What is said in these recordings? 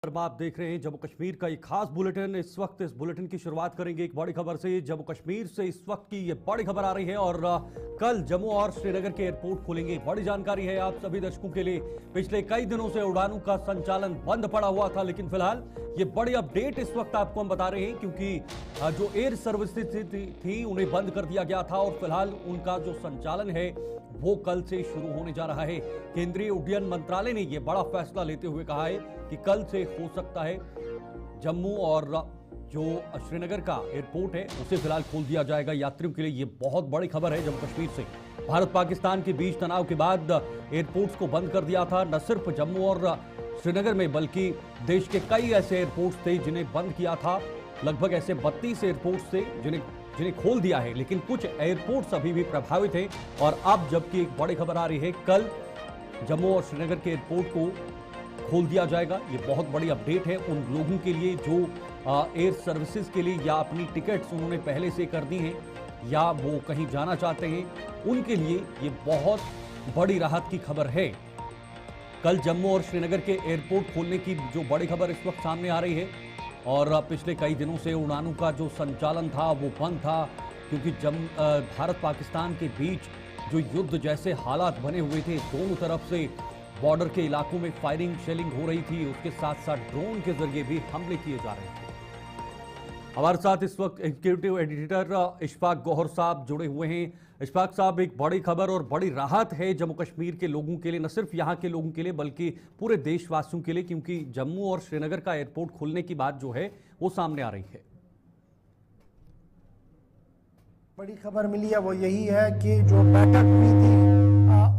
आप देख रहे हैं जम्मू कश्मीर का एक खास बुलेटिन। इस वक्त इस बुलेटिन की शुरुआत करेंगे एक बड़ी खबर से। जम्मू कश्मीर से इस वक्त की ये बड़ी खबर आ रही है और कल जम्मू और श्रीनगर के एयरपोर्ट खुलेंगे। बड़ी जानकारी है आप सभी दर्शकों के लिए। पिछले कई दिनों से उड़ानों का संचालन बंद पड़ा हुआ था, लेकिन फिलहाल ये बड़ी अपडेट इस वक्त आपको हम बता रहे हैं, क्योंकि जो एयर सर्विसेज थी उन्हें बंद कर दिया गया था और फिलहाल उनका जो संचालन है वो कल से शुरू होने जा रहा है। केंद्रीय उड्डयन मंत्रालय ने यह बड़ा फैसला लेते हुए कहा है कि कल से हो सकता है जम्मू और जो श्रीनगर का एयरपोर्ट है उसे फिलहाल खोल दिया जाएगा यात्रियों के लिए। यह बहुत बड़ी खबर है जम्मू कश्मीर से। भारत पाकिस्तान के बीच तनाव के बाद एयरपोर्ट्स को बंद कर दिया था, न सिर्फ जम्मू और श्रीनगर में बल्कि देश के कई ऐसे एयरपोर्ट्स थे जिन्हें बंद किया था। लगभग ऐसे 32 एयरपोर्ट्स थे जिन्हें खोल दिया है, लेकिन कुछ एयरपोर्ट्स अभी भी प्रभावित हैं। और अब जबकि एक बड़ी खबर आ रही है, कल जम्मू और श्रीनगर के एयरपोर्ट को खोल दिया जाएगा। ये बहुत बड़ी अपडेट है उन लोगों के लिए जो एयर सर्विसेज के लिए या अपनी टिकट्स उन्होंने पहले से कर दी हैं या वो कहीं जाना चाहते हैं, उनके लिए ये बहुत बड़ी राहत की खबर है। कल जम्मू और श्रीनगर के एयरपोर्ट खोलने की जो बड़ी खबर इस वक्त सामने आ रही है। और पिछले कई दिनों से उड़ानों का जो संचालन था वो बंद था, क्योंकि भारत पाकिस्तान के बीच जो युद्ध जैसे हालात बने हुए थे, दोनों तरफ से बॉर्डर के इलाकों में फायरिंग शेलिंग हो रही थी, उसके साथ साथ ड्रोन के जरिए भी हमले किए जा रहे थे। हमारे साथ इस वक्त एग्जीक्यूटिव एडिटर इशफाक गौहर साहब जुड़े हुए हैं। इशफाक साहब, एक बड़ी खबर और बड़ी राहत है जम्मू कश्मीर के लोगों के लिए, न सिर्फ यहाँ के लोगों के लिए बल्कि पूरे देशवासियों के लिए, क्योंकि जम्मू और श्रीनगर का एयरपोर्ट खुलने की बात जो है वो सामने आ रही है। बड़ी खबर मिली है वो यही है कि जो बैठक हुई थी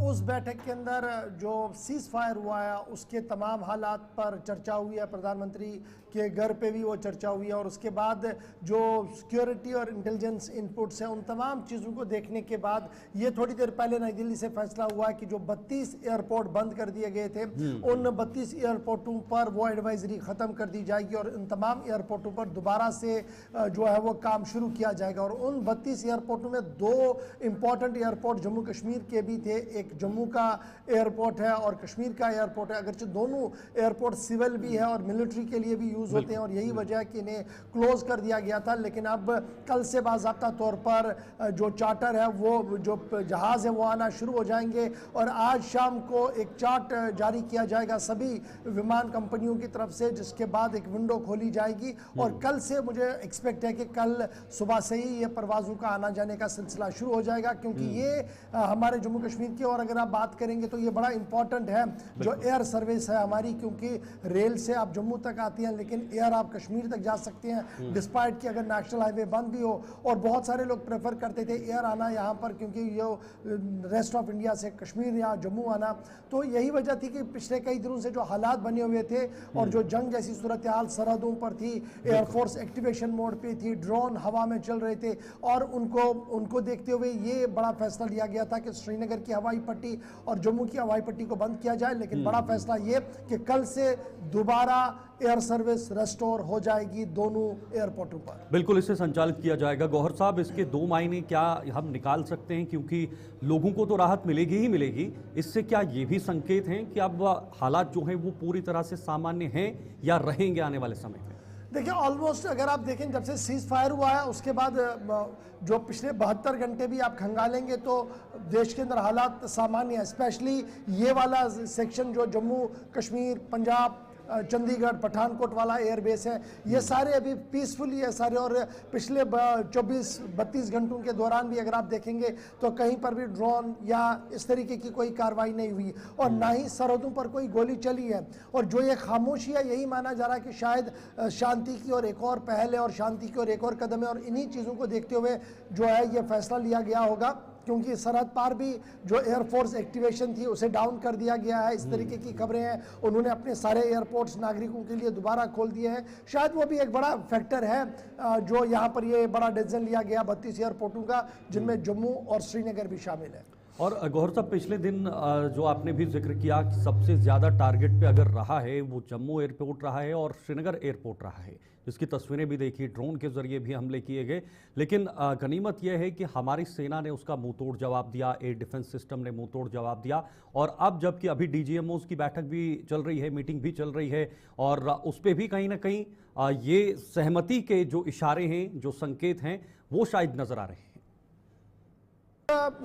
उस बैठक के अंदर जो सीज फायर हुआ है उसके तमाम हालात पर चर्चा हुई है। प्रधानमंत्री के घर पे भी वो चर्चा हुई है और उसके बाद जो सिक्योरिटी और इंटेलिजेंस इनपुट्स हैं उन तमाम चीज़ों को देखने के बाद ये थोड़ी देर पहले नई दिल्ली से फैसला हुआ है कि जो 32 एयरपोर्ट बंद कर दिए गए थे उन 32 एयरपोर्टों पर वो एडवाइजरी ख़त्म कर दी जाएगी और इन तमाम एयरपोर्टों पर दोबारा से जो है वो काम शुरू किया जाएगा। और उन 32 एयरपोर्टों में 2 इम्पॉर्टेंट एयरपोर्ट जम्मू कश्मीर के भी थे। एक जम्मू का एयरपोर्ट है और कश्मीर का एयरपोर्ट है। अगरचे दोनों एयरपोर्ट सिविल भी है और मिलिट्री के लिए भी यूज़ होते हैं और यही वजह है कि इन्हें क्लोज कर दिया गया था। लेकिन अब कल से बाज़ाब्ता तौर पर जो चार्टर है वो जो जहाज़ है वो आना शुरू हो जाएंगे और आज शाम को एक चार्ट जारी किया जाएगा सभी विमान कंपनियों की तरफ से, जिसके बाद एक विंडो खोली जाएगी और कल से मुझे एक्सपेक्ट है कि कल सुबह से ही ये परवाज़ों का आना जाने का सिलसिला शुरू हो जाएगा, क्योंकि ये हमारे जम्मू कश्मीर की, और अगर आप बात करेंगे तो ये बड़ा इंपॉर्टेंट है जो एयर सर्विस है हमारी, क्योंकि रेल से आप जम्मू तक आती हैं लेकिन एयर आप कश्मीर तक जा सकते हैं डिस्पाइट कि अगर नेशनल हाईवे बंद भी हो। और बहुत सारे लोग प्रेफर करते थे एयर आना यहाँ पर, क्योंकि ये रेस्ट ऑफ इंडिया से कश्मीर या जम्मू आना। तो यही वजह थी कि पिछले कई दिनों से जो हालात बने हुए थे और जो जंग जैसी सूरत हाल सरहदों पर थी, एयरफोर्स एक्टिवेशन मोड पे थी, ड्रोन हवा में चल रहे थे और उनको देखते हुए ये बड़ा फैसला लिया गया था कि श्रीनगर की हवाई पट्टी और जम्मू की हवाई पट्टी को बंद किया जाए। लेकिन बड़ा फैसला ये कि कल से दोबारा एयर सर्विस रेस्टोर हो जाएगी दोनों एयरपोर्टों पर। बिल्कुल, इसे संचालित किया जाएगा। गौहर साहब, इसके 2 मायने क्या हम निकाल सकते हैं, क्योंकि लोगों को तो राहत मिलेगी ही मिलेगी, इससे क्या ये भी संकेत हैं कि अब हालात जो हैं वो पूरी तरह से सामान्य हैं या रहेंगे आने वाले समय में? देखिए, ऑलमोस्ट अगर आप देखें जब से सीज फायर हुआ है उसके बाद जो पिछले 72 घंटे भी आप खंगालेंगे तो देश के अंदर हालात सामान्य है। स्पेशली ये वाला सेक्शन जो जम्मू कश्मीर, पंजाब, चंडीगढ़, पठानकोट वाला एयरबेस है, ये सारे अभी पीसफुली है सारे। और पिछले 24-32 घंटों के दौरान भी अगर आप देखेंगे तो कहीं पर भी ड्रोन या इस तरीके की कोई कार्रवाई नहीं हुई और ना ही सरहदों पर कोई गोली चली है। और जो ये खामोशी है यही माना जा रहा है कि शायद शांति की और एक और पहल है और शांति की और एक और कदम है। और इन्हीं चीज़ों को देखते हुए जो है ये फैसला लिया गया होगा, क्योंकि सरहद पार भी जो एयरफोर्स एक्टिवेशन थी उसे डाउन कर दिया गया है, इस तरीके की खबरें हैं। उन्होंने अपने सारे एयरपोर्ट्स नागरिकों के लिए दोबारा खोल दिए हैं। शायद वो भी एक बड़ा फैक्टर है जो यहाँ पर ये बड़ा डिसीजन लिया गया 32 एयरपोर्टों का, जिनमें जम्मू और श्रीनगर भी शामिल है। और गौहर साहब, पिछले दिन जो आपने भी जिक्र किया कि सबसे ज़्यादा टारगेट पे अगर रहा है वो जम्मू एयरपोर्ट रहा है और श्रीनगर एयरपोर्ट रहा है, जिसकी तस्वीरें भी देखी, ड्रोन के जरिए भी हमले किए गए। लेकिन गनीमत यह है कि हमारी सेना ने उसका मुंह तोड़ जवाब दिया, एयर डिफेंस सिस्टम ने मुंह तोड़ जवाब दिया। और अब जबकि अभी डीजीएमओज की बैठक भी चल रही है, मीटिंग भी चल रही है, और उस पर भी कहीं ना कहीं ये सहमति के जो इशारे हैं, जो संकेत हैं, वो शायद नजर आ रहे हैं।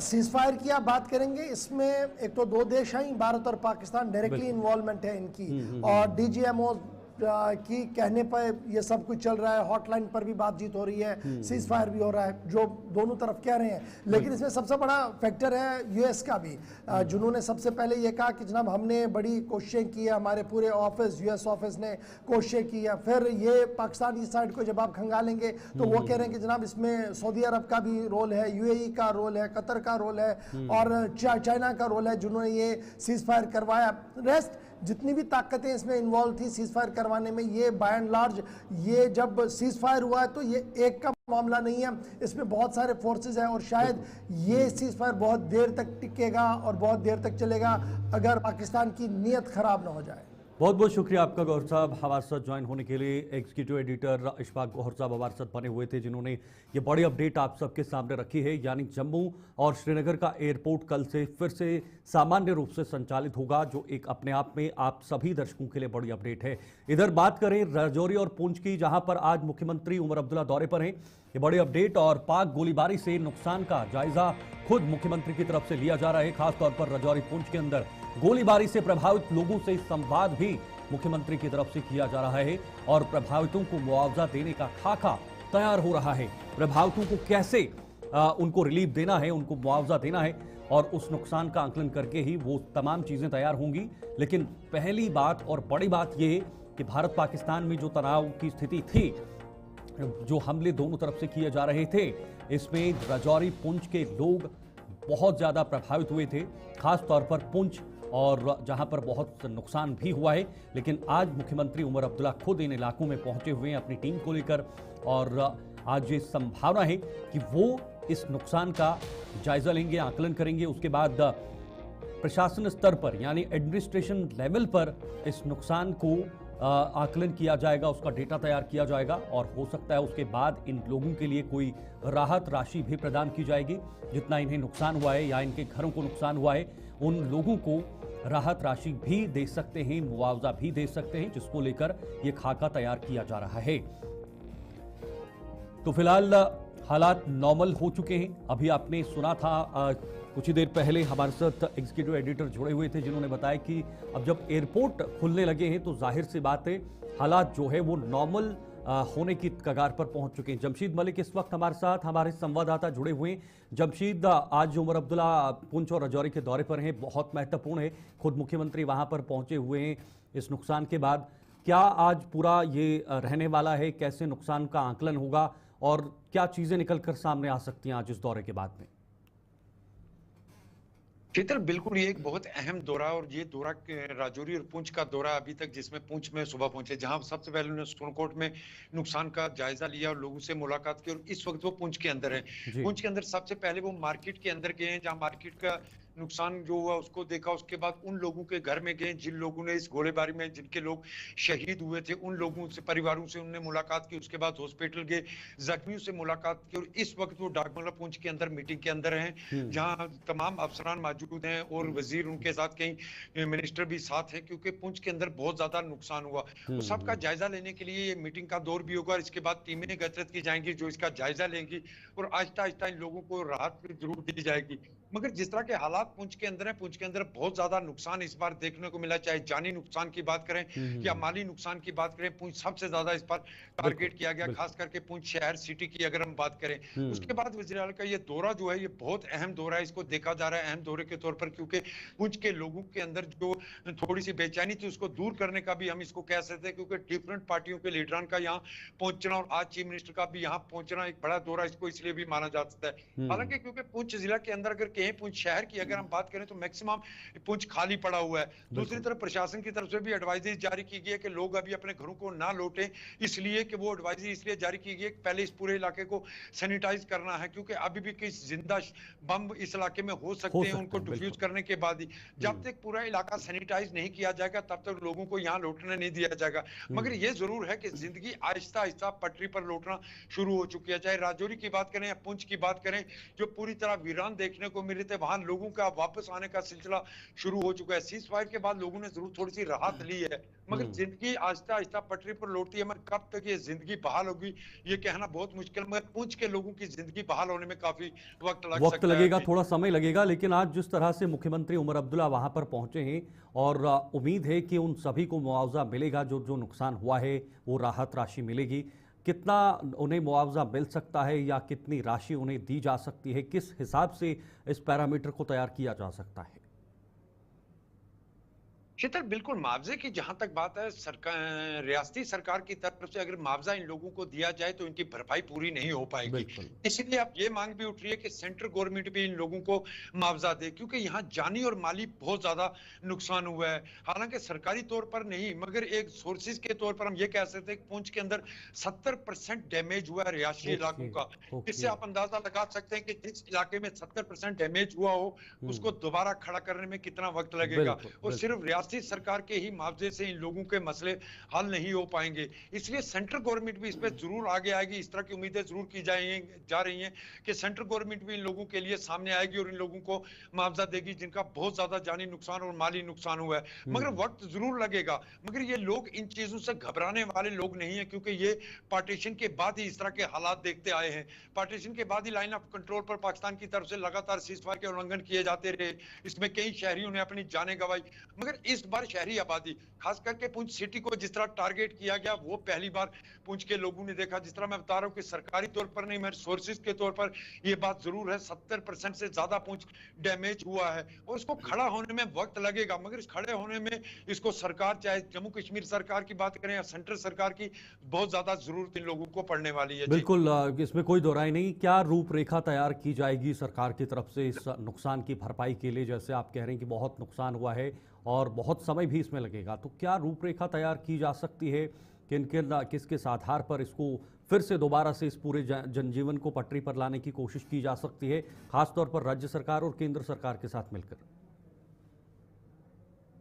सीज फायर की आप बात करेंगे, इसमें एक तो दो देश हैं, भारत और पाकिस्तान, डायरेक्टली इन्वॉल्वमेंट है इनकी, और डीजीएमओ की कहने पर ये सब कुछ चल रहा है। हॉटलाइन पर भी बातचीत हो रही है, सीज फायर भी हो रहा है, जो दोनों तरफ कह रहे हैं। लेकिन इसमें सबसे बड़ा फैक्टर है यूएस का भी, जिन्होंने सबसे पहले ये कहा कि जनाब हमने बड़ी कोशिशें की है, हमारे पूरे ऑफिस, यूएस ऑफिस ने कोशिशें की है। फिर ये पाकिस्तान की साइड को जब आप खंगालेंगे तो वो कह रहे हैं कि जनाब इसमें सऊदी अरब का भी रोल है, यूएई का रोल है, कतर का रोल है, और चाइना का रोल है, जिन्होंने ये सीज फायर करवाया। रेस्ट जितनी भी ताकतें इसमें इन्वॉल्व थी सीज फायर करवाने में, ये बाय एंड लार्ज, ये जब सीज फायर हुआ है तो ये एक का मामला नहीं है, इसमें बहुत सारे फोर्सेस हैं, और शायद ये सीज फायर बहुत देर तक टिकेगा और बहुत देर तक चलेगा अगर पाकिस्तान की नीयत खराब ना हो जाए। बहुत बहुत शुक्रिया आपका गौहर साहब, हमारे साथ ज्वाइन होने के लिए। एग्जीक्यूटिव एडिटर इशफाक गौहर साहब हमारे साथ बने हुए थे, जिन्होंने ये बड़ी अपडेट आप सबके सामने रखी है। यानी जम्मू और श्रीनगर का एयरपोर्ट कल से फिर से सामान्य रूप से संचालित होगा, जो एक अपने आप में आप सभी दर्शकों के लिए बड़ी अपडेट है। इधर बात करें राजौरी और पुंछ की, जहां पर आज मुख्यमंत्री उमर अब्दुल्ला दौरे पर हैं, ये बड़ी अपडेट। और पाक गोलीबारी से नुकसान का जायजा खुद मुख्यमंत्री की तरफ से लिया जा रहा है, खासतौर पर राजौरी पुंछ के अंदर गोलीबारी से प्रभावित लोगों से संवाद भी मुख्यमंत्री की तरफ से किया जा रहा है, और प्रभावितों को मुआवजा देने का खाका तैयार हो रहा है। प्रभावितों को कैसे उनको रिलीफ देना है, उनको मुआवजा देना है, और उस नुकसान का आकलन करके ही वो तमाम चीजें तैयार होंगी। लेकिन पहली बात और बड़ी बात यह कि भारत पाकिस्तान में जो तनाव की स्थिति थी, जो हमले दोनों तरफ से किए जा रहे थे, इसमें राजौरी पुंछ के लोग बहुत ज्यादा प्रभावित हुए थे, खास तौर पर पुंछ, और जहां पर बहुत नुकसान भी हुआ है। लेकिन आज मुख्यमंत्री उमर अब्दुल्ला खुद इन इलाकों में पहुंचे हुए हैं अपनी टीम को लेकर, और आज ये संभावना है कि वो इस नुकसान का जायजा लेंगे, आकलन करेंगे। उसके बाद प्रशासन स्तर पर यानी एडमिनिस्ट्रेशन लेवल पर इस नुकसान को आकलन किया जाएगा, उसका डेटा तैयार किया जाएगा, और हो सकता है उसके बाद इन लोगों के लिए कोई राहत राशि भी प्रदान की जाएगी। जितना इन्हें नुकसान हुआ है या इनके घरों को नुकसान हुआ है, उन लोगों को राहत राशि भी दे सकते हैं, मुआवजा भी दे सकते हैं, जिसको लेकर ये खाका तैयार किया जा रहा है। तो फिलहाल हालात नॉर्मल हो चुके हैं। अभी आपने सुना था कुछ ही देर पहले हमारे साथ एग्जीक्यूटिव एडिटर जुड़े हुए थे, जिन्होंने बताया कि अब जब एयरपोर्ट खुलने लगे हैं तो जाहिर सी बात है हालात जो है वो नॉर्मल होने की कगार पर पहुंच चुके हैं। जमशीद मलिक इस वक्त हमारे साथ, हमारे संवाददाता जुड़े हुए हैं। जमशीद, आज उमर अब्दुल्ला पुंछ और राजौरी के दौरे पर हैं, बहुत महत्वपूर्ण है, खुद मुख्यमंत्री वहां पर पहुंचे हुए हैं इस नुकसान के बाद। क्या आज पूरा ये रहने वाला है, कैसे नुकसान का आकलन होगा, और क्या चीजें निकल कर सामने आ सकती हैं आज इस दौरे के बाद में? शीतल, बिल्कुल ये एक बहुत अहम दौरा, और ये दौरा राजौरी और पुंछ का दौरा अभी तक, जिसमें पुंछ में सुबह पहुंचे, जहां सबसे पहले उन्होंने सोनकोट में नुकसान का जायजा लिया और लोगों से मुलाकात की, और इस वक्त वो पुंछ के अंदर है। पुंछ के अंदर सबसे पहले वो मार्केट के अंदर गए हैं, जहां मार्केट का नुकसान जो हुआ उसको देखा। उसके बाद उन लोगों के घर में गए जिन लोगों ने इस गोलीबारी में, जिनके लोग शहीद हुए थे, उन लोगों से, परिवारों से उन्होंने मुलाकात की। उसके बाद हॉस्पिटल गए, जख्मियों से मुलाकात की, और इस वक्त वो डाकबंगला पुंछ के अंदर मीटिंग के अंदर हैं, जहां तमाम अफसरान मौजूद हैं और वजीर उनके साथ, कई मिनिस्टर भी साथ हैं, क्योंकि पुंछ के अंदर बहुत ज्यादा नुकसान हुआ। तो सबका जायजा लेने के लिए ये मीटिंग का दौर भी होगा। इसके बाद टीमें गठित की जाएंगी जो इसका जायजा लेंगी, और आहिस्ता आहिस्ता इन लोगों को राहत जरूर दी जाएगी। मगर जिस तरह के हालात पुंछ के अंदर है, पुंछ के अंदर बहुत ज्यादा नुकसान इस बार देखने को मिला, चाहे जानी नुकसान की बात करें या माली नुकसान की बात करें। पुंछ सबसे ज्यादा इस बार टारगेट किया गया, खास करके पुंछ शहर सिटी की अगर हम बात करें। उसके बाद वज़ीर आला का ये दौरा जो है, ये बहुत अहम दौरा है, इसको देखा जा रहा है अहम दौरे के तौर पर, क्योंकि पुंछ के लोगों के अंदर जो थोड़ी सी बेचैनी थी उसको दूर करने का भी हम इसको कह सकते हैं, क्योंकि डिफरेंट पार्टियों के लीडरान का यहाँ पहुंचना और आज चीफ मिनिस्टर का भी यहाँ पहुंचना एक बड़ा दौरा इसको इसलिए भी माना जा सकता है। हालांकि क्योंकि पुंछ जिला के अंदर अगर हैं। पुंछ शहर की अगर हम बात करें तो मैक्सिमम पुंछ खाली पड़ा हुआ है। दूसरी तरफ प्रशासन की तरफ से भी एडवाइजरी जारी की गई है कि लोग अभी अपने घरों को ना लौटें, इसलिए कि वो एडवाइजरी इसलिए जारी की गई है कि पहले इस पूरे इलाके को सैनिटाइज करना है, क्योंकि अभी भी कई जिंदा बम इस इलाके में हो सकते हैं। उनको डिफ्यूज करने के बाद ही, जब तक पूरा इलाका सैनिटाइज नहीं किया जाएगा तब तक लोगों को यहाँ लौटने नहीं दिया जाएगा। मगर ये जरूर है कि जिंदगी आहिस्ता आहिस्ता पटरी पर लौटना शुरू हो चुकी है। चाहे राजौरी की बात करें या पुंछ की बात करें, जो पूरी तरह वीरान देखने को मिले थे, वहां लोगों का वापस आने का सिलसिला शुरू हो चुका है। सीज फायर के बाद लोगों ने जरूर थोड़ी सी राहत ली है, मगर जिंदगी आहिस्ता आहिस्ता पटरी पर लौटती है। मगर कब तक ये जिंदगी बहाल होगी ये कहना बहुत मुश्किल, मगर पुंछ के लोगों की जिंदगी बहाल होने में काफी वक्त लगेगा, थोड़ा समय लगेगा। लेकिन आज जिस तरह से मुख्यमंत्री उमर अब्दुल्ला वहां पर पहुंचे हैं और उम्मीद है कि उन सभी को मुआवजा मिलेगा, जो जो नुकसान हुआ है वो राहत राशि मिलेगी। कितना उन्हें मुआवजा मिल सकता है या कितनी राशि उन्हें दी जा सकती है, किस हिसाब से इस पैरामीटर को तैयार किया जा सकता है? शीतल, बिल्कुल मुआवजे की जहां तक बात है, सरकार रियासती सरकार की तरफ से अगर मुआवजा इन लोगों को दिया जाए तो इनकी भरपाई पूरी नहीं हो पाएगी। इसलिए अब ये मांग भी उठ रही है कि सेंट्रल गवर्नमेंट भी इन लोगों को मुआवजा दे, क्योंकि यहाँ जानी और माली बहुत ज्यादा नुकसान हुआ है। हालांकि सरकारी तौर पर नहीं, मगर एक सोर्सेज के तौर पर हम ये कह सकते हैं कि पुंछ के अंदर 70% डैमेज हुआ है रिहायशी इलाकों का। इससे आप अंदाजा लगा सकते हैं कि जिस इलाके में 70% डैमेज हुआ हो उसको दोबारा खड़ा करने में कितना वक्त लगेगा। और सिर्फ रियासती सरकार के ही मुआवजे से इन लोगों के मसले हल नहीं हो पाएंगे। इसलिए सेंट्रल गवर्नमेंट भी इस पे जरूर आगे आएगी। इस तरह की उम्मीदें जरूर की जा रही हैं कि सेंट्रल गवर्नमेंट भी इन लोगों के लिए सामने आएगी और इन लोगों को मुआवजा देगी जिनका बहुत ज्यादा जानी नुकसान और माली नुकसान हुआ है। मगर वक्त जरूर लगेगा। मगर ये लोग इन चीजों से घबराने वाले लोग नहीं है, क्योंकि ये पार्टीशन के बाद ही इस तरह के हालात देखते आए हैं। पार्टीशन के बाद ही लाइन ऑफ कंट्रोल पर पाकिस्तान की तरफ से लगातार सीजफायर के उल्लंघन किए जाते रहे। इसमें कई शहरियों ने अपनी जानें गंवाई। मगर इस बार शहरी आबादी, खास करके पुंछ सिटी को जिस तरह टारगेट किया गया, वो पहली बार पुंछ के लोगों ने देखा। जिस तरह मैं बता रहा हूं कि सरकारी तौर पर नहीं, मेरे सोर्सेज के तौर पर ये बात जरूर है, 70% से ज्यादा पुंछ डैमेज हुआ है और इसको खड़ा होने में वक्त लगेगा। मगर इस खड़े होने में इसको सरकार, चाहे जम्मू कश्मीर सरकार की बात करें या सेंट्रल सरकार की, बहुत ज्यादा जरूरत इन लोगों को पड़ने वाली है। बिल्कुल, इसमें कोई दोहराई नहीं। क्या रूपरेखा तैयार की जाएगी सरकार की तरफ से इस नुकसान की भरपाई के लिए? जैसे आप कह रहे हैं कि बहुत नुकसान हुआ है और बहुत समय भी इसमें लगेगा, तो क्या रूपरेखा तैयार की जा सकती है? किन किन किस आधार पर इसको फिर से दोबारा से इस पूरे जनजीवन को पटरी पर लाने की कोशिश की जा सकती है, खासतौर पर राज्य सरकार और केंद्र सरकार के साथ मिलकर?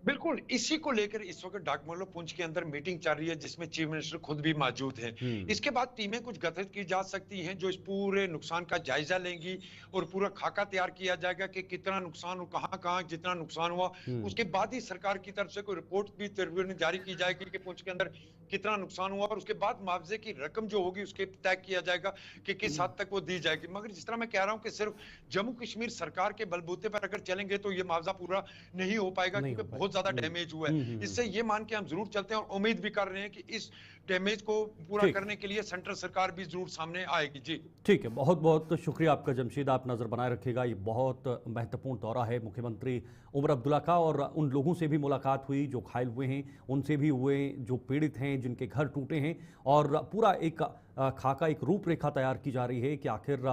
बिल्कुल, इसी को लेकर इस वक्त डाकमोलो पुंछ के अंदर मीटिंग चल रही है, जिसमें चीफ मिनिस्टर खुद भी मौजूद हैं। इसके बाद टीमें कुछ गठित की जा सकती हैं जो इस पूरे नुकसान का जायजा लेंगी और पूरा खाका तैयार किया जाएगा कि कितना नुकसान हो, कहां जितना नुकसान हुआ। उसके बाद ही सरकार की तरफ से कोई रिपोर्ट भी जारी की जाएगी कि पुंछ के अंदर कितना नुकसान हुआ, और उसके बाद मुआवजे की रकम जो होगी उसके तय किया जाएगा कि किस हद तक वो दी जाएगी। मगर जिस तरह मैं कह रहा हूं कि सिर्फ जम्मू कश्मीर सरकार के बलबूते पर अगर चलेंगे तो ये मुआवजा पूरा नहीं हो पाएगा, क्योंकि बहुत ज्यादा डैमेज हुआ है। इससे ये मान के हम जरूर चलते हैं और उम्मीद भी कर रहे हैं कि इस डैमेज को पूरा करने के लिए सेंट्रल सरकार भी जरूर सामने आएगी। जी ठीक है, बहुत बहुत शुक्रिया आपका जमशेद, आप नजर बनाए रखिएगा। ये बहुत महत्वपूर्ण दौरा है मुख्यमंत्री उमर अब्दुल्ला का, और उन लोगों से भी मुलाकात हुई जो घायल हुए हैं, उनसे भी हुए जो पीड़ित हैं, जिनके घर टूटे हैं, और पूरा एक खाका, एक रूपरेखा तैयार की जा रही है कि आखिर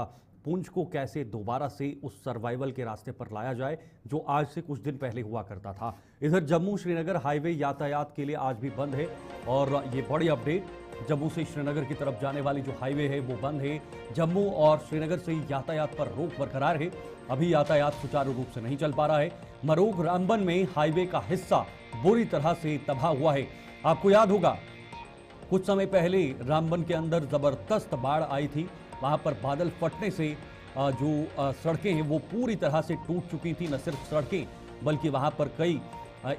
पुंछ को कैसे दोबारा से उस सर्वाइवल के रास्ते पर लाया जाए जो आज से कुछ दिन पहले हुआ करता था। इधर जम्मू श्रीनगर हाईवे यातायात के लिए आज भी बंद है, और ये बड़ी अपडेट, जम्मू से श्रीनगर की तरफ जाने वाली जो हाईवे है वो बंद है। जम्मू और श्रीनगर से यातायात पर रोक बरकरार है। अभी यातायात सुचारू रूप से नहीं चल पा रहा है। मरोग रामबन में हाईवे का हिस्सा बुरी तरह से तबाह हुआ है। आपको याद होगा कुछ समय पहले रामबन के अंदर जबरदस्त बाढ़ आई थी। वहां पर बादल फटने से जो सड़कें हैं वो पूरी तरह से टूट चुकी थी। न सिर्फ सड़कें बल्कि वहां पर कई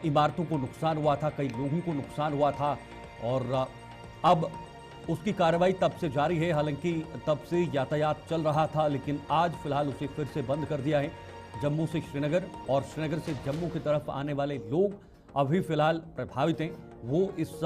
इमारतों को नुकसान हुआ था, कई लोगों को नुकसान हुआ था, और अब उसकी कार्रवाई तब से जारी है। हालांकि तब से यातायात चल रहा था, लेकिन आज फिलहाल उसे फिर से बंद कर दिया है। जम्मू से श्रीनगर और श्रीनगर से जम्मू की तरफ आने वाले लोग अभी फिलहाल प्रभावित हैं। वो इस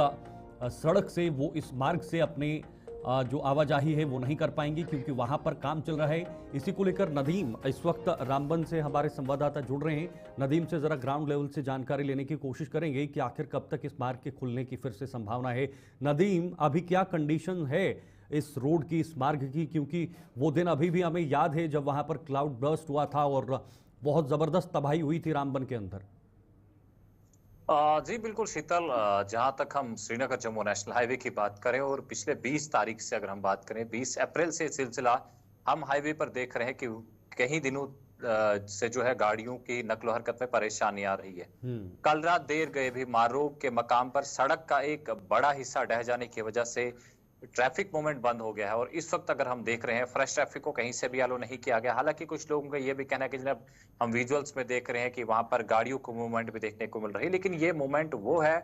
सड़क से, वो इस मार्ग से अपने जो आवाजाही है वो नहीं कर पाएंगे, क्योंकि वहां पर काम चल रहा है। इसी को लेकर नदीम इस वक्त रामबन से हमारे संवाददाता जुड़ रहे हैं। नदीम से जरा ग्राउंड लेवल से जानकारी लेने की कोशिश करेंगे कि आखिर कब तक इस मार्ग के खुलने की फिर से संभावना है। नदीम, अभी क्या कंडीशन है इस रोड की, इस मार्ग की? क्योंकि वो दिन अभी भी हमें याद है जब वहां पर क्लाउड बर्स्ट हुआ था और बहुत जबरदस्त तबाही हुई थी रामबन के अंदर। जी बिल्कुल शीतल, जहां तक हम श्रीनगर जम्मू नेशनल हाईवे की बात करें और पिछले 20 तारीख से अगर हम बात करें, 20 अप्रैल से सिलसिला हम हाईवे पर देख रहे हैं कि कई दिनों से जो है गाड़ियों की नकलो हरकत में परेशानी आ रही है। कल रात देर गए भी मारूक के मकाम पर सड़क का एक बड़ा हिस्सा ढह जाने की वजह से ट्रैफिक मूवमेंट बंद हो गया है और इस वक्त अगर हम देख रहे हैं फ्रेश ट्रैफिक को कहीं से भी अलो नहीं किया गया। हालांकि कुछ लोगों का ये भी कहना है कि जब हम विजुअल्स में देख रहे हैं कि वहां पर गाड़ियों को मूवमेंट भी देखने को मिल रही है, लेकिन ये मूवमेंट वो है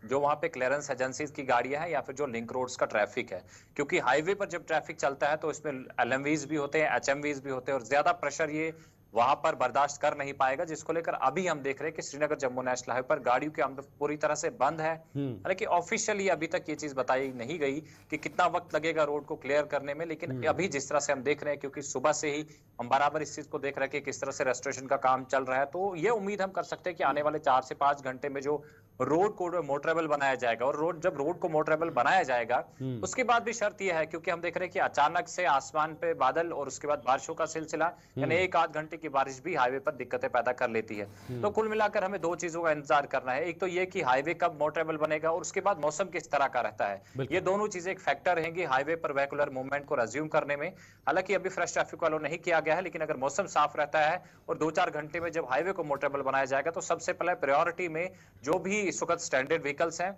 जो वहां पे क्लियरेंस एजेंसीज की गाड़ियां हैं या फिर जो लिंक रोड्स का ट्रैफिक है। क्योंकि हाईवे पर जब ट्रैफिक चलता है तो इसमें एलएमवीज भी होते हैं, एचएमवीज भी होते हैं और ज्यादा प्रेशर ये वहां पर बर्दाश्त कर नहीं पाएगा, जिसको लेकर अभी हम देख रहे हैं कि श्रीनगर जम्मू नेशनल हाईवे पर गाड़ियों की आमद पूरी तरह से बंद है। हालांकि ऑफिशियली अभी तक ये चीज बताई नहीं गई कि कितना वक्त लगेगा रोड को क्लियर करने में, लेकिन अभी जिस तरह से हम देख रहे हैं, क्योंकि सुबह से ही हम बराबर इस चीज को देख रहे हैं कि किस तरह से रेस्टोरेशन का काम चल रहा है, तो ये उम्मीद हम कर सकते हैं कि आने वाले 4 से 5 घंटे में जो रोड को मोटरेबल बनाया जाएगा और जब रोड को मोटरेबल बनाया जाएगा उसके बाद भी शर्त यह है, क्योंकि हम देख रहे हैं कि अचानक से आसमान पे बादल और उसके बाद बारिशों का सिलसिला, यानी 1 आध घंटे की बारिश भी हाईवे पर दिक्कतें पैदा कर लेती है। तो कुल मिलाकर हमें 2 चीजों का इंतजार करना है, एक तो ये कि हाईवे कब मोटरेबल बनेगा और उसके बाद मौसम किस तरह का रहता है। ये दोनों चीजें एक फैक्टर रहेंगी हाईवे पर वेहिकुलर मूवमेंट को रेज्यूम करने में। हालांकि अभी फ्रेश ट्रैफिक को अलो नहीं किया गया है, लेकिन अगर मौसम साफ रहता है और 2-4 घंटे में जब हाईवे को मोटरेबल बनाया जाएगा तो सबसे पहले प्रायोरिटी में जो भी इस वक्त स्टैंडर्ड व्हीकल्स हैं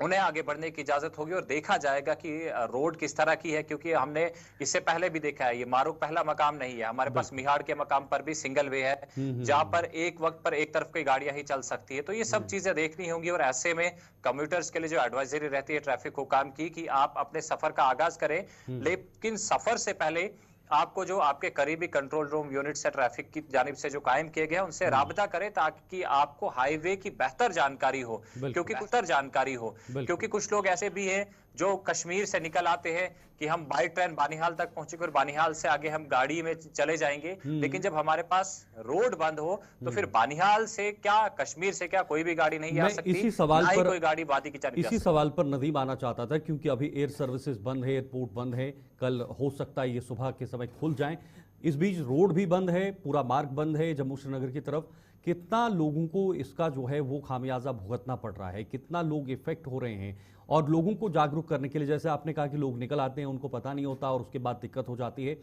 उन्हें आगे बढ़ने की इजाजत होगी और देखा जाएगा कि रोड किस तरह की है। क्योंकि हमने इससे पहले भी देखा है, ये मारूक पहला मकाम नहीं है, हमारे पास मिहाड़ के मकाम पर भी सिंगल वे है जहां पर एक वक्त पर एक तरफ की गाड़ियां ही चल सकती है। तो ये सब चीजें देखनी होंगी और ऐसे में कम्यूटर्स के लिए जो एडवाइजरी रहती है ट्रैफिक हुकाम की कि आप अपने सफर का आगाज करें, लेकिन सफर से पहले आपको जो आपके करीबी कंट्रोल रूम यूनिट से ट्रैफिक की जानिब से जो कायम किए गए हैं उनसे राबता करें ताकि आपको हाईवे की बेहतर जानकारी हो, क्योंकि कुछ लोग ऐसे भी हैं जो कश्मीर से निकल आते हैं कि हम बाई ट्रेन बानिहाल तक पहुंचेंगे और बानिहाल से आगे हम गाड़ी में चले जाएंगे, लेकिन जब हमारे पास रोड बंद हो तो फिर बानिहाल से क्या, कश्मीर से क्या कोई भी गाड़ी नहीं आ सकती, इसी सवाल पर कोई गाड़ी वादी की जानिब इसी सवाल पर नदीम आना चाहता था, क्योंकि अभी एयर सर्विसेज बंद है, एयरपोर्ट बंद है, कल हो सकता है ये सुबह के समय खुल जाएं। इस बीच रोड भी बंद है, पूरा मार्ग बंद है जम्मू श्रीनगर की तरफ। कितना लोगों को इसका जो है वो खामियाजा भुगतना पड़ रहा है, कितना लोग इफेक्ट हो रहे हैं, और लोगों को जागरूक करने के लिए, जैसे आपने कहा कि लोग निकल आते हैं उनको पता नहीं होता और उसके बाद दिक्कत हो जाती है,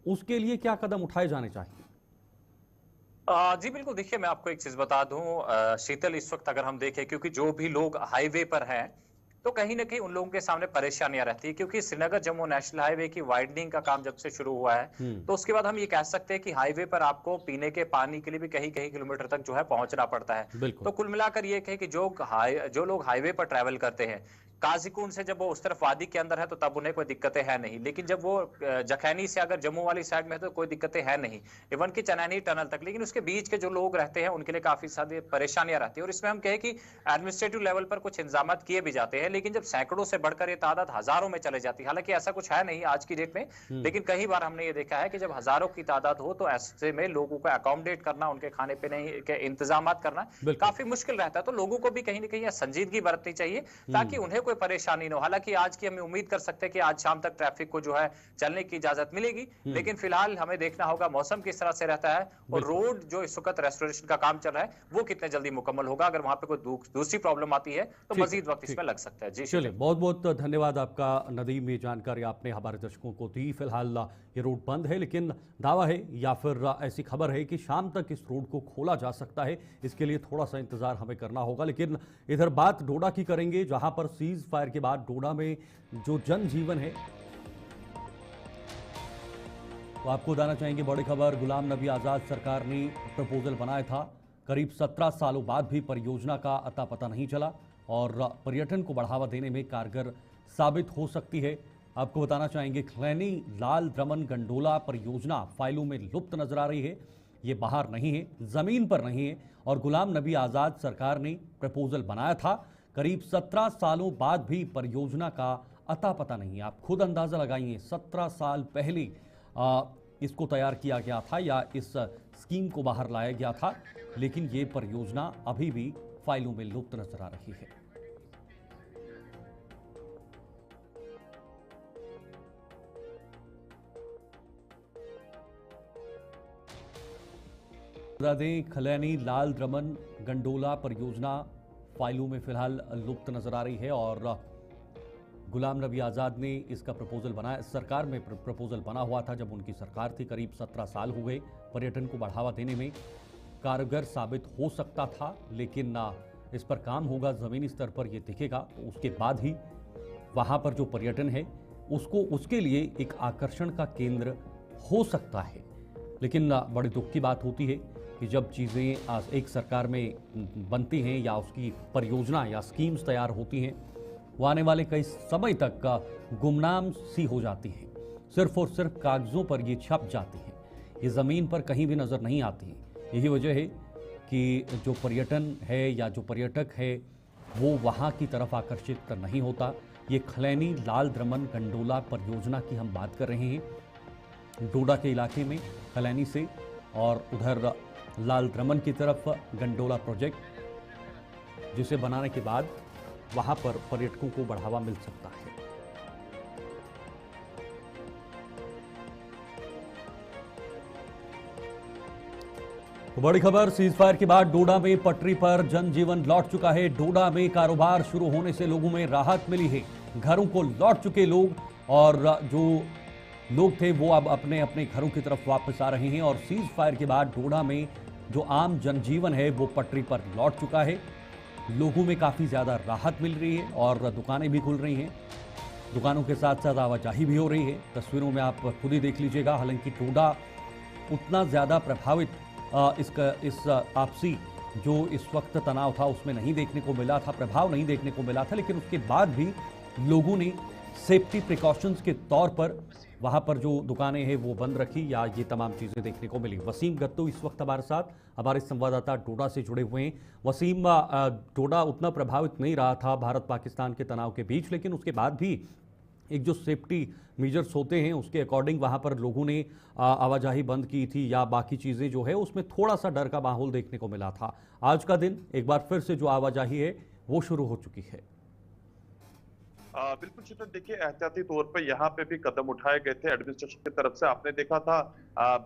उसके लिए क्या कदम उठाए जाने चाहिए? जी बिल्कुल, देखिए मैं आपको एक चीज बता दूं शीतल, इस वक्त अगर हम देखें, क्योंकि जो भी लोग हाईवे पर हैं तो कहीं ना कहीं उन लोगों के सामने परेशानियां रहती है, क्योंकि श्रीनगर जम्मू नेशनल हाईवे की वाइडनिंग का काम जब से शुरू हुआ है तो उसके बाद हम ये कह सकते हैं कि हाईवे पर आपको पीने के पानी के लिए भी कहीं कहीं किलोमीटर तक जो है पहुंचना पड़ता है। तो कुल मिलाकर ये कहे कि जो लोग हाईवे पर ट्रैवल करते हैं, काजीकुंड से जब वो उस तरफ वादी के अंदर है तो तब उन्हें कोई दिक्कतें है नहीं, लेकिन जब वो जखैनी से अगर जम्मू वाली साइड में है तो कोई दिक्कतें है नहीं, इवन की चनैनी टनल तक, लेकिन उसके बीच के जो लोग रहते हैं उनके लिए काफी सारी परेशानियां रहती है। और इसमें हम कहें कि एडमिनिस्ट्रेटिव लेवल पर कुछ इंतजाम किए भी जाते हैं, लेकिन जब सैकड़ों से बढ़कर ये तादाद हजारों में चले जाती है, हालांकि ऐसा कुछ है नहीं आज की डेट में, लेकिन कई बार हमने ये देखा है कि जब हजारों की तादाद हो तो ऐसे में लोगों को अकोमोडेट करना, उनके खाने पीने के इंतजाम करना काफी मुश्किल रहता है। तो लोगों को भी कहीं ना कहीं संजीदगी बरतनी चाहिए ताकि उन्हें कोई परेशानी न हो। हालांकि आज की हमें उम्मीद कर सकते हैं कि आज शाम तक ट्रैफिक को जो है चलने की इजाजत मिलेगी, लेकिन फिलहाल हमें देखना होगा मौसम किस तरह से रहता है और रोड जो इस वक्त रेस्टोरेशन का काम चल रहा है वो कितने जल्दी मुकम्मल होगा। अगर वहां पे कोई दूसरी प्रॉब्लम आती है तो मजीद वक्त इसमें लग सकता है। जी चलिए, बहुत बहुत धन्यवाद आपका नदीम, ये जानकारी आपने हमारे दर्शकों को दी। फिलहाल ये रोड बंद है, लेकिन दावा है या फिर ऐसी खबर है कि शाम तक इस रोड को खोला जा सकता है, इसके लिए थोड़ा सा इंतजार हमें करना होगा। लेकिन इधर बात डोडा की करेंगे, जहां पर सीज फायर के बाद डोडा में जो जनजीवन है, तो आपको बताना चाहेंगे बड़ी खबर, गुलाम नबी आजाद सरकार ने प्रपोजल बनाया था, करीब 17 सालों बाद भी परियोजना का अता पता नहीं चला और पर्यटन को बढ़ावा देने में कारगर साबित हो सकती है। आपको बताना चाहेंगे खैनी लाल द्रमन गंडोला परियोजना फाइलों में लुप्त नजर आ रही है, ये बाहर नहीं है, जमीन पर नहीं है, और गुलाम नबी आजाद सरकार ने प्रपोजल बनाया था, करीब 17 सालों बाद भी परियोजना का अता पता नहीं। आप खुद अंदाजा लगाइए, 17 साल पहले इसको तैयार किया गया था या इस स्कीम को बाहर लाया गया था, लेकिन ये परियोजना अभी भी फाइलों में लुप्त नजर आ रही है। बता दें, खलैनी लाल द्रमन गंडोला परियोजना फाइलों में फिलहाल लुप्त नजर आ रही है और गुलाम नबी आज़ाद ने इसका प्रपोजल बनाया। सरकार में प्रपोजल बना हुआ था जब उनकी सरकार थी। करीब 17 साल हो गए। पर्यटन को बढ़ावा देने में कारगर साबित हो सकता था, लेकिन इस पर काम होगा, ज़मीनी स्तर पर यह दिखेगा तो उसके बाद ही वहाँ पर जो पर्यटन है उसके लिए एक आकर्षण का केंद्र हो सकता है। लेकिन बड़े दुख की बात होती है कि जब चीज़ें एक सरकार में बनती हैं या उसकी परियोजना या स्कीम्स तैयार होती हैं, वो आने वाले कई समय तक गुमनाम सी हो जाती हैं। सिर्फ और सिर्फ कागज़ों पर ये छप जाती हैं, ये ज़मीन पर कहीं भी नज़र नहीं आती हैं। यही वजह है कि जो पर्यटन है या जो पर्यटक है वो वहाँ की तरफ आकर्षित नहीं होता। ये खलैनी लाल द्रमन गंडोला परियोजना की हम बात कर रहे हैं, डोडा के इलाके में खलैनी से और उधर लाल द्रमन की तरफ गंडोला प्रोजेक्ट, जिसे बनाने के बाद वहां पर पर्यटकों को बढ़ावा मिल सकता है। तो बड़ी खबर, सीज फायर के बाद डोडा में पटरी पर जनजीवन लौट चुका है। डोडा में कारोबार शुरू होने से लोगों में राहत मिली है। घरों को लौट चुके लोग और जो लोग थे वो अब अपने अपने घरों की तरफ वापस आ रहे हैं और सीज फायर के बाद डोडा में जो आम जनजीवन है वो पटरी पर लौट चुका है। लोगों में काफ़ी ज़्यादा राहत मिल रही है और दुकानें भी खुल रही हैं। दुकानों के साथ साथ आवाजाही भी हो रही है। तस्वीरों में आप खुद ही देख लीजिएगा। हालांकि डोडा उतना ज़्यादा प्रभावित इस आपसी जो इस वक्त तनाव था उसमें नहीं देखने को मिला था, प्रभाव नहीं देखने को मिला था, लेकिन उसके बाद भी लोगों ने सेफ्टी प्रिकॉशंस के तौर पर वहाँ पर जो दुकानें हैं वो बंद रखी या ये तमाम चीज़ें देखने को मिली। वसीम गत्तू इस वक्त हमारे साथ, हमारे संवाददाता डोडा से जुड़े हुए हैं। वसीम, डोडा उतना प्रभावित नहीं रहा था भारत पाकिस्तान के तनाव के बीच, लेकिन उसके बाद भी एक जो सेफ्टी मेजर्स होते हैं उसके अकॉर्डिंग वहाँ पर लोगों ने आवाजाही बंद की थी या बाकी चीज़ें जो है उसमें थोड़ा सा डर का माहौल देखने को मिला था। आज का दिन एक बार फिर से जो आवाजाही है वो शुरू हो चुकी है। बिल्कुल चित्र, देखिए एहतियाती तौर पे यहाँ पे भी कदम उठाए गए थे एडमिनिस्ट्रेशन की तरफ से। आपने देखा था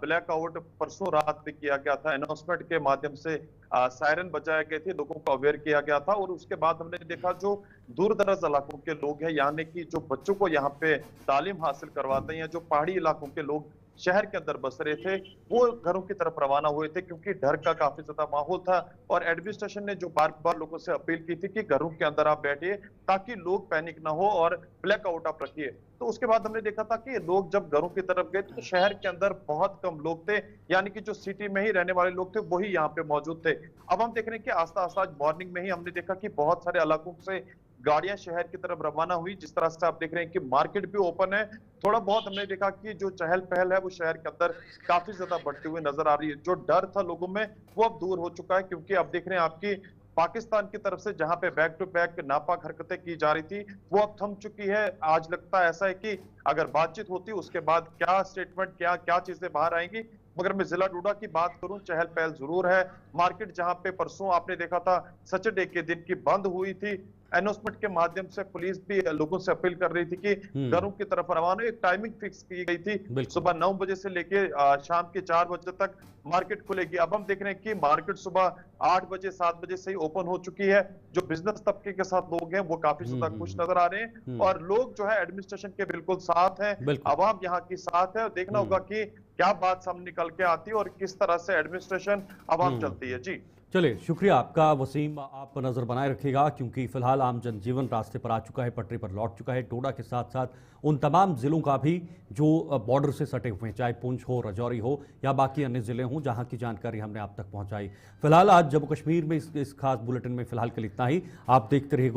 ब्लैकआउट परसों रात में किया गया था, अनाउंसमेंट के माध्यम से सायरन बजाए गए थे, लोगों को अवेयर किया गया था। और उसके बाद हमने देखा जो दूर दराज इलाकों के लोग हैं, यानी कि जो बच्चों को यहाँ पे तालीम हासिल करवाते हैं, या जो पहाड़ी इलाकों के लोग शहर के अंदर बस रहे थे, वो घरों की तरफ रवाना हुए थे क्योंकि डर का काफी ज्यादा माहौल था। और एडमिनिस्ट्रेशन ने जो बार बार लोगों से अपील की थी कि घरों के अंदर आप बैठिए ताकि लोग पैनिक ना हो और ब्लैकआउट आप रखिए। तो उसके बाद हमने देखा था कि लोग जब घरों की तरफ गए तो शहर के अंदर बहुत कम लोग थे, यानी कि जो सिटी में ही रहने वाले लोग थे वही यहाँ पे मौजूद थे। अब हम देख रहे हैं कि आस्ता आस्ता आज मॉर्निंग में ही हमने देखा कि बहुत सारे इलाकों से गाड़ियां शहर की तरफ रवाना हुई। जिस तरह से आप देख रहे हैं कि मार्केट भी ओपन है, थोड़ा बहुत हमने देखा कि जो चहल पहल है वो शहर के अंदर काफी ज्यादा बढ़ती हुई नजर आ रही है। जो डर था लोगों में वो अब दूर हो चुका है, क्योंकि अब देख रहे हैं आपकी पाकिस्तान की तरफ से जहां पे बैक टू बैक नापाक हरकतें की जा रही थी वो अब थम चुकी है। आज लगता है ऐसा है कि अगर बातचीत होती उसके बाद क्या स्टेटमेंट, क्या चीजें बाहर आएंगी। मगर मैं जिला डोडा की बात करूं, चहल पहल जरूर है। मार्केट जहां पे परसों आपने देखा था सैटरडे के दिन की बंद हुई थी, अनाउंसमेंट के माध्यम से पुलिस भी लोगों से अपील कर रही थी कि घरों की तरफ रवाना। एक टाइमिंग फिक्स की गई थी, सुबह 9 बजे से लेके शाम के 4 बजे तक मार्केट खुलेगी। अब हम देख रहे हैं कि मार्केट सुबह 8 बजे 7 बजे से ही ओपन हो चुकी है। जो बिजनेस तबके के साथ लोग हैं वो काफी ज्यादा खुश नजर आ रहे हैं और लोग जो है एडमिनिस्ट्रेशन के बिल्कुल साथ हैं, आवाम यहाँ की साथ है। देखना होगा कि क्या बात सामने निकल के आती है और किस तरह से एडमिनिस्ट्रेशन आवाम चलती है। जी चलिए, शुक्रिया आपका वसीम। आप नज़र बनाए रखिएगा क्योंकि फिलहाल आम जनजीवन रास्ते पर आ चुका है, पटरी पर लौट चुका है। डोडा के साथ साथ उन तमाम ज़िलों का भी जो बॉर्डर से सटे हुए हैं, चाहे पुंछ हो, राजौरी हो या बाकी अन्य ज़िले हों, जहां की जानकारी हमने आप तक पहुंचाई। फिलहाल आज जम्मू कश्मीर में इस खास बुलेटिन में फिलहाल के लिए इतना ही। आप देखते रहिए